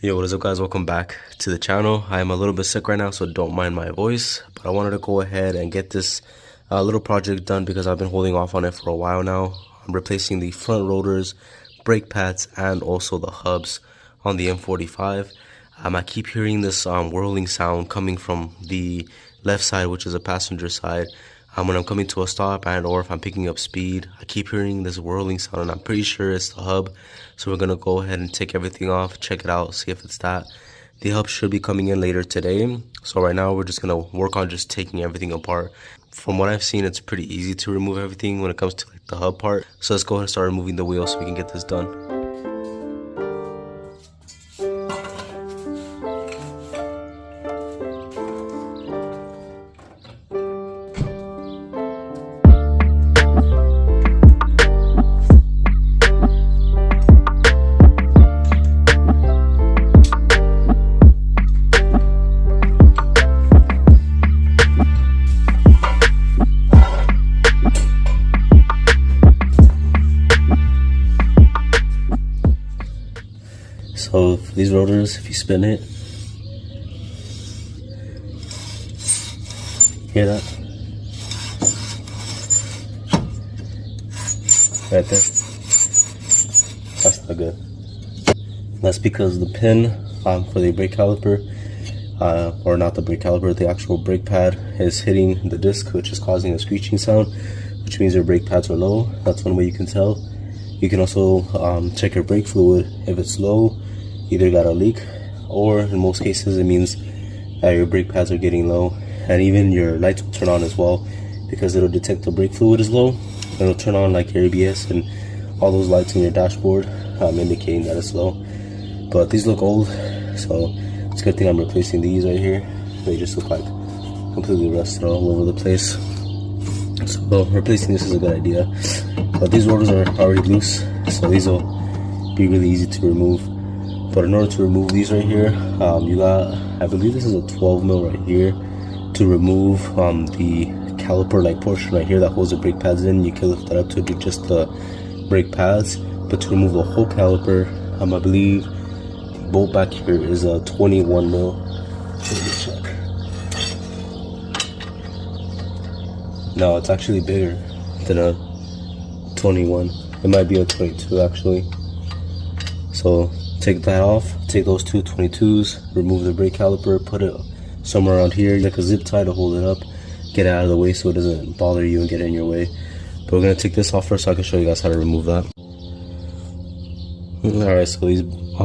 Yo, what is up guys? Welcome back to the channel. I am a little bit sick right now, so don't mind my voice, but I wanted to go ahead and get this little project done because I've been holding off on it for a while now. I'm replacing the front rotors, brake pads, and also the hubs on the M45. I keep hearing this whirling sound coming from the left side, which is a passenger side. When I'm coming to a stop and or if I'm picking up speed, I keep hearing this whirling sound and I'm pretty sure it's the hub. So we're going to go ahead and take everything off, check it out, see if it's that. The hub should be coming in later today. So right now we're just going to work on just taking everything apart. From what I've seen, it's pretty easy to remove everything when it comes to like the hub part. So let's go ahead and start removing the wheel so we can get this done. So for these rotors, if you spin it, hear that? Right there. That's not good. That's because the pin for the brake caliper, or not the brake caliper, the actual brake pad is hitting the disc, which is causing a screeching sound, which means your brake pads are low. That's one way you can tell. You can also check your brake fluid. If it's low, either got a leak, or in most cases it means that your brake pads are getting low. And even your lights will turn on as well, because it'll detect the brake fluid is low. It'll turn on like your ABS and all those lights in your dashboard, indicating that it's low. But these look old, so it's a good thing I'm replacing these right here. They just look like completely rusted all over the place. So replacing this is a good idea. But these rotors are already loose, so these will be really easy to remove. But in order to remove these right here, you got, I believe this is a 12 mil right here, to remove the caliper like portion right here that holds the brake pads in. You can lift that up to do just the brake pads, but to remove the whole caliper, I believe the bolt back here is a 21 mil. Let me check. No, it's actually bigger than a 21. It might be a 22 actually. So take that off, take those two 22s, remove the brake caliper, put it somewhere around here, like a zip tie to hold it up, get it out of the way so it doesn't bother you and get in your way. But we're gonna take this off first so I can show you guys how to remove that. Alright, so these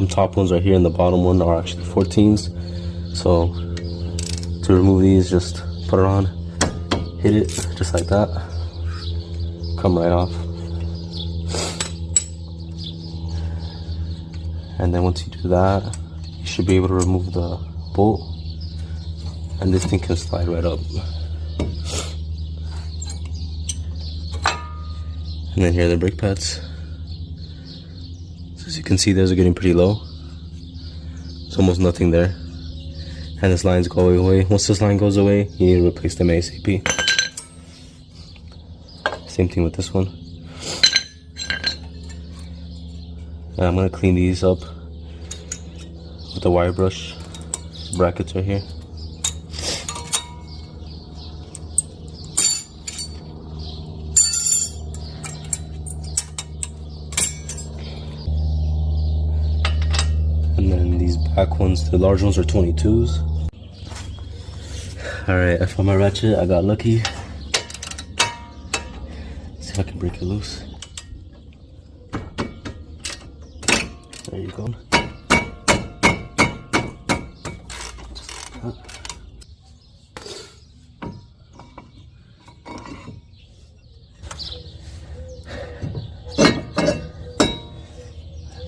top ones right here and the bottom one are actually 14s. So to remove these, just put it on, hit it just like that, come right off. And then once you do that, you should be able to remove the bolt, and this thing can slide right up. And then here are the brake pads. So as you can see, those are getting pretty low. There's almost nothing there. And this line's going away. Once this line goes away, you need to replace them ASAP. Same thing with this one. And I'm going to clean these up with the wire brush. Brackets right here. And then these back ones, the large ones are 22s. Alright, I found my ratchet. I got lucky. See if I can break it loose. There you go.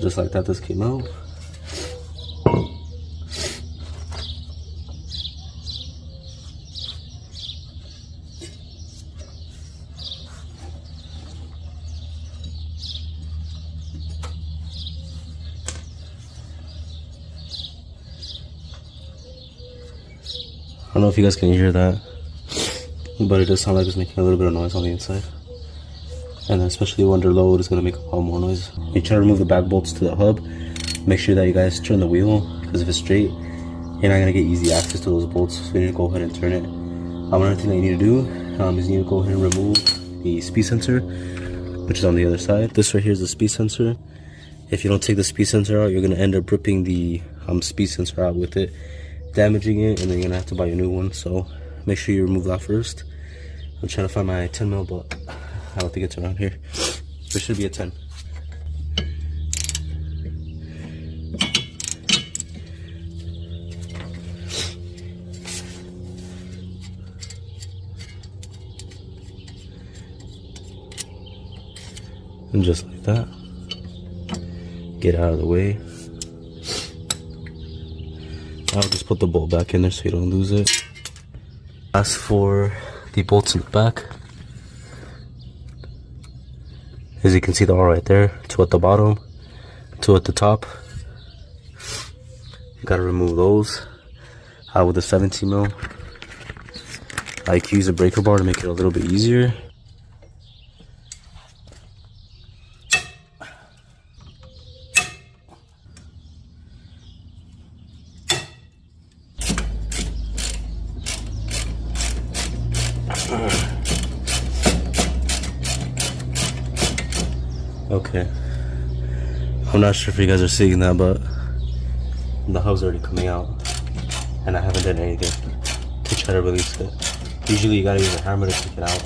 Just like that, this came out. I don't know if you guys can hear that, but it does sound like it's making a little bit of noise on the inside. And then especially under load, it's going to make a lot more noise. You try to remove the back bolts to the hub. Make sure that you guys turn the wheel because if it's straight, you're not gonna get easy access to those bolts. So you need to go ahead and turn it. Another thing that you need to do is you need to go ahead and remove the speed sensor, which is on the other side. This right here is the speed sensor. If you don't take the speed sensor out, you're gonna end up ripping the speed sensor out with it, damaging it, and then you're gonna have to buy a new one. So make sure you remove that first. I'm trying to find my 10 mil, but I don't think it's around here. There should be a 10. And just like that, get out of the way. I'll just put the bolt back in there so you don't lose it. As for the bolts in the back, as you can see, they're all right there. 2 at the bottom, 2 at the top. You gotta remove those with a 17 mil. I can use a breaker bar to make it a little bit easier. Okay, I'm not sure if you guys are seeing that, but the hub's already coming out, and I haven't done anything to try to release it. Usually you gotta use a hammer to take it out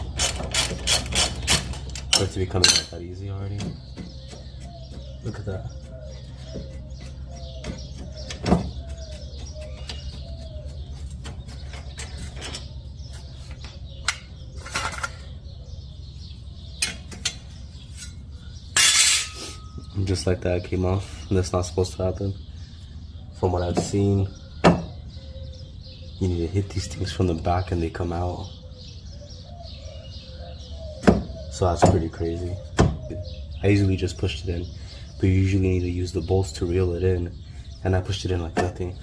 for it to be coming out that easy already. Look at that. Just like that, it came off. And that's not supposed to happen. From what I've seen, you need to hit these things from the back and they come out. So that's pretty crazy. I usually just pushed it in, but you usually need to use the bolts to reel it in, and I pushed it in like nothing.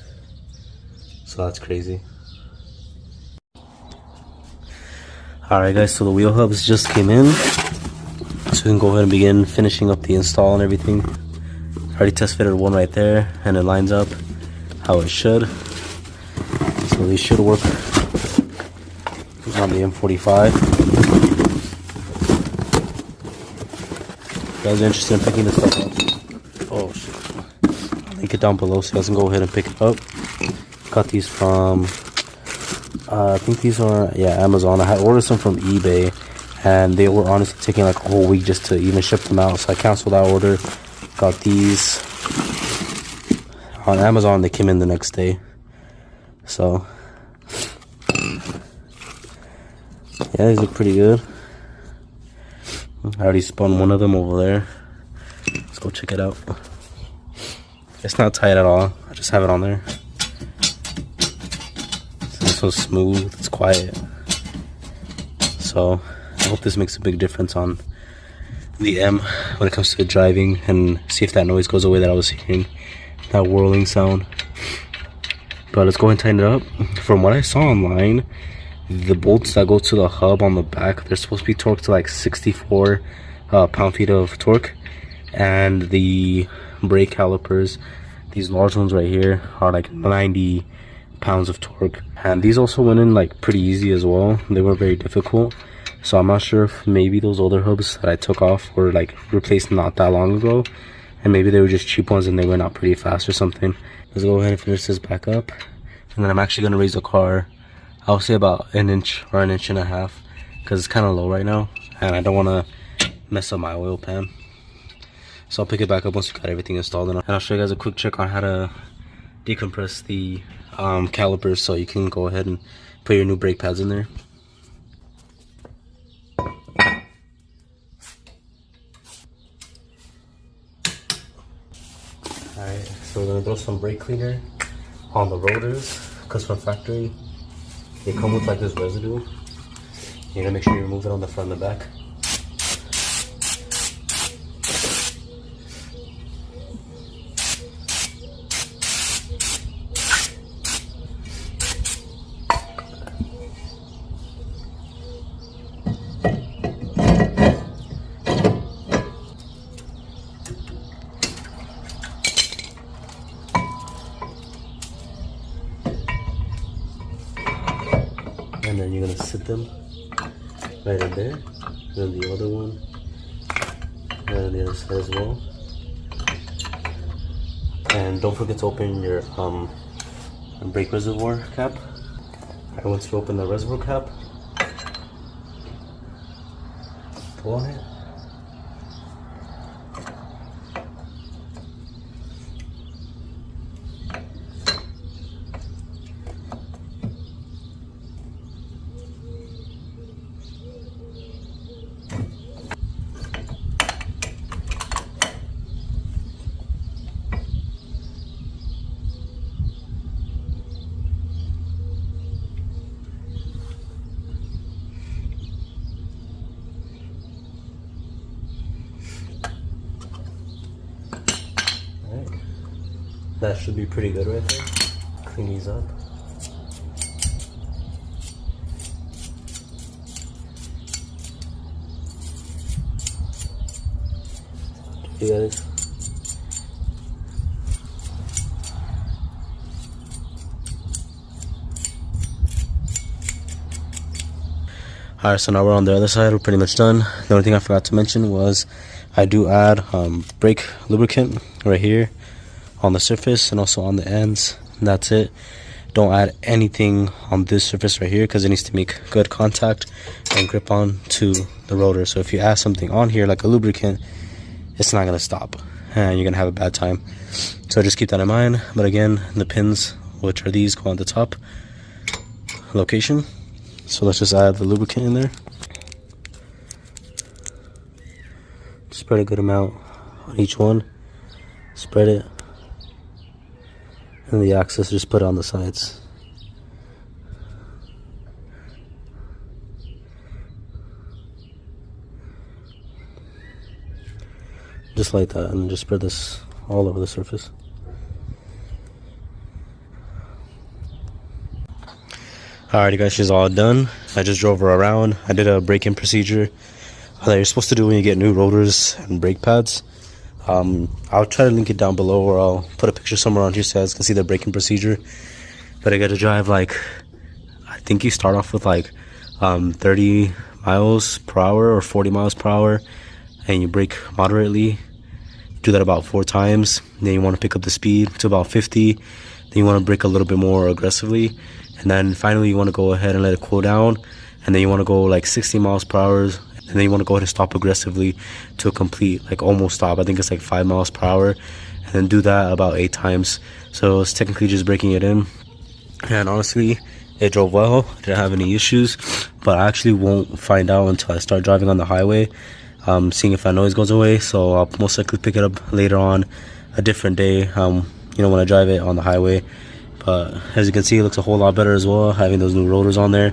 So that's crazy. Alright guys, so the wheel hubs just came in. So we can go ahead and begin finishing up the install and everything. I already test fitted one right there, and it lines up how it should. So these should work on the M45. If you guys are interested in picking this stuff up, oh shit, I'll link it down below so you guys can go ahead and pick it up. Got these from, I think these are, yeah, Amazon. I had ordered some from eBay, and they were honestly taking like a whole week just to even ship them out, so I canceled that order. Got these on Amazon. They came in the next day. So yeah, these look pretty good. I already spun one of them over there. Let's go check it out. It's not tight at all, I just have it on there. So this one's smooth, it's quiet. So I hope this makes a big difference on the M when it comes to driving, and see if that noise goes away that I was hearing, that whirling sound. But let's go ahead and tighten it up. From what I saw online, the bolts that go to the hub on the back, they're supposed to be torqued to like 64 pound-feet of torque, and the brake calipers, these large ones right here, are like 90 pounds of torque. And these also went in like pretty easy as well. They were very difficult. So I'm not sure if maybe those older hubs that I took off were like replaced not that long ago, and maybe they were just cheap ones and they went out pretty fast or something. Let's go ahead and finish this back up, and then I'm actually going to raise the car, I'll say about an inch or an inch and a half, because it's kind of low right now and I don't want to mess up my oil pan. So I'll pick it back up once we got everything installed, and I'll show you guys a quick trick on how to decompress the calipers so you can go ahead and put your new brake pads in there. Alright, so we're going to throw some brake cleaner on the rotors, because from factory they come with like this residue. You're going to make sure you remove it on the front and the back. then you're gonna sit them right in there, and then the other one, and on the other side as well. And don't forget to open your brake reservoir cap. And once you open the reservoir cap, pull on it. That should be pretty good right there. Clean these up. You guys. Alright, so now we're on the other side. We're pretty much done. The only thing I forgot to mention was I do add brake lubricant right here on the surface and also on the ends. That's it. Don't add anything on this surface right here because it needs to make good contact and grip on to the rotor. So if you add something on here like a lubricant, it's not going to stop and you're going to have a bad time. So just keep that in mind. But again, the pins, which are these, go on the top location. So let's just add the lubricant in there. Spread a good amount on each one. Spread it. And the axis, just put it on the sides. Just like that, and just spread this all over the surface. Alrighty guys, she's all done. I just drove her around. I did a break-in procedure that you're supposed to do when you get new rotors and brake pads. I'll try to link it down below, or I'll put a picture somewhere on here so you guys can see the braking procedure. But I got to drive like, I think you start off with like 30 miles per hour or 40 miles per hour, and you brake moderately. Do that about 4 times. Then you want to pick up the speed to about 50. Then you want to brake a little bit more aggressively, and then finally you want to go ahead and let it cool down. And then you want to go like 60 miles per hour. And then you want to go ahead and stop aggressively to a complete, like almost stop. I think it's like 5 miles per hour. And then do that about 8 times. So it's technically just breaking it in. And honestly, it drove well. I didn't have any issues. But I actually won't find out until I start driving on the highway. Seeing if that noise goes away. So I'll most likely pick it up later on a different day. You know, when I drive it on the highway. But as you can see, it looks a whole lot better as well, having those new rotors on there.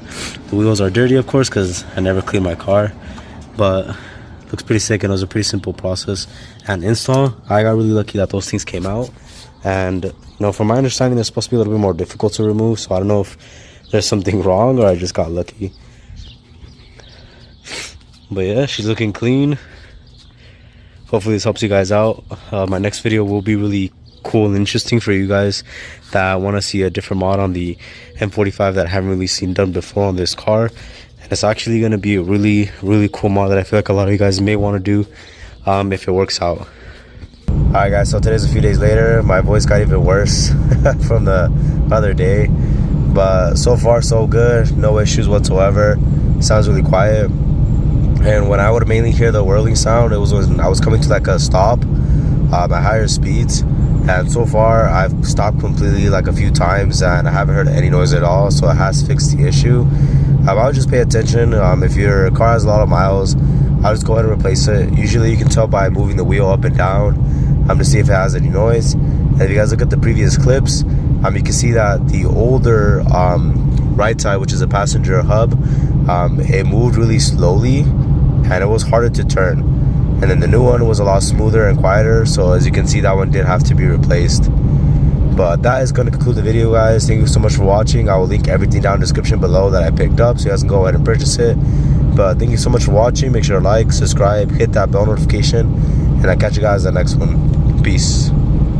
The wheels are dirty, of course, because I never cleaned my car. But looks pretty sick, and it was a pretty simple process and install. I got really lucky that those things came out, and you know, from my understanding, they're supposed to be a little bit more difficult to remove. So I don't know if there's something wrong or I just got lucky. But yeah, she's looking clean. Hopefully this helps you guys out. My next video will be really cool and interesting for you guys that want to see a different mod on the M45 that I haven't really seen done before on this car. And it's actually going to be a really cool mod that I feel like a lot of you guys may want to do if it works out. Alright guys, so today's a few days later. My voice got even worse from the other day, but so far so good. No issues whatsoever. Sounds really quiet. And when I would mainly hear the whirling sound, it was when I was coming to like a stop at higher speeds. And so far I've stopped completely like a few times and I haven't heard any noise at all. So it has fixed the issue. I'll just pay attention. If your car has a lot of miles, I'll just go ahead and replace it. Usually you can tell by moving the wheel up and down to see if it has any noise. And if you guys look at the previous clips, you can see that the older right side, which is a passenger hub, it moved really slowly and it was harder to turn. And then the new one was a lot smoother and quieter. So as you can see, that one did have to be replaced. But that is going to conclude the video, guys. Thank you so much for watching. I will link everything down in the description below that I picked up, so you guys can go ahead and purchase it. But thank you so much for watching. Make sure to like, subscribe, hit that bell notification, and I'll catch you guys in the next one. Peace.